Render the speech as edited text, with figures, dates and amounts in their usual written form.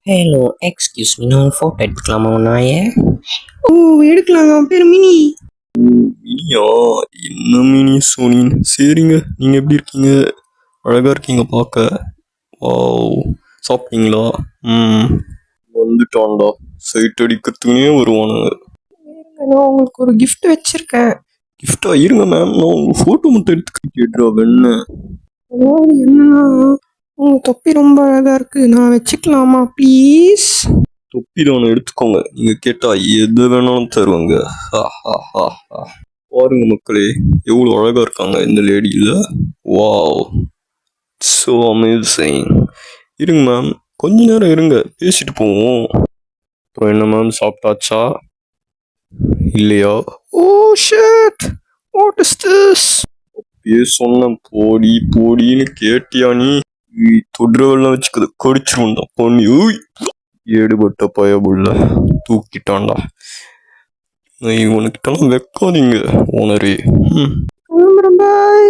Hello excuse me, நான் photo எடுத்துக்கலாமா நாயே? ஓ எடுக்கலாங்க. அவன் பேர் மினி. மினியா? என்ன மினி சோனின்? சரிங்க, நீங்க எப்படி இருக்கீங்க? அழகா இருக்கீங்க பார்க்க. வாவ், சாப்பிட்டீங்களா? வந்துட்டான்டா. சைட் அடிக்கிறதுக்குனே வருவானுங்க. நான் உங்களுக்கு ஒரு gift வச்சிருக்கேன். கிஃப்டா? இருங்க மேம், நான் உங்க ஃபோட்டோ மட்டும் எடுத்துக்க கேட்டுறா வெண்ண. அதாவது என்னன்னா, உங்க தொப்பி ரொம்ப அழகா இருக்கு, நான் வச்சுக்கலாமா ப்ளீஸ்? தொப்பிதானே, எடுத்துக்கோங்க. நீங்க கேட்டா எது வேணாலும் தருவாங்க. பாருங்க மக்களே, எவ்வளோ அழகா இருக்காங்க இந்த லேடியில. Wow, so amazing. இருங்க மேம், கொஞ்ச நேரம் இருங்க, பேசிட்டு போவோம். அப்புறம் என்ன மேம், சாப்பிட்டாச்சா இல்லையா? Oh shit, what is this? சொன்ன போடி போடின்னு கேட்டியா நீ? தொடுறவெல்லாம் வச்சுக்கது கடிச்சிருந்தா பண்ணி. ஏடுபட்ட பயபுள்ள தூக்கிட்டான்டா. இவனுக்கிட்டலாம் வைக்காதீங்க ஓனரே. கிளம்புறேன், பாய்.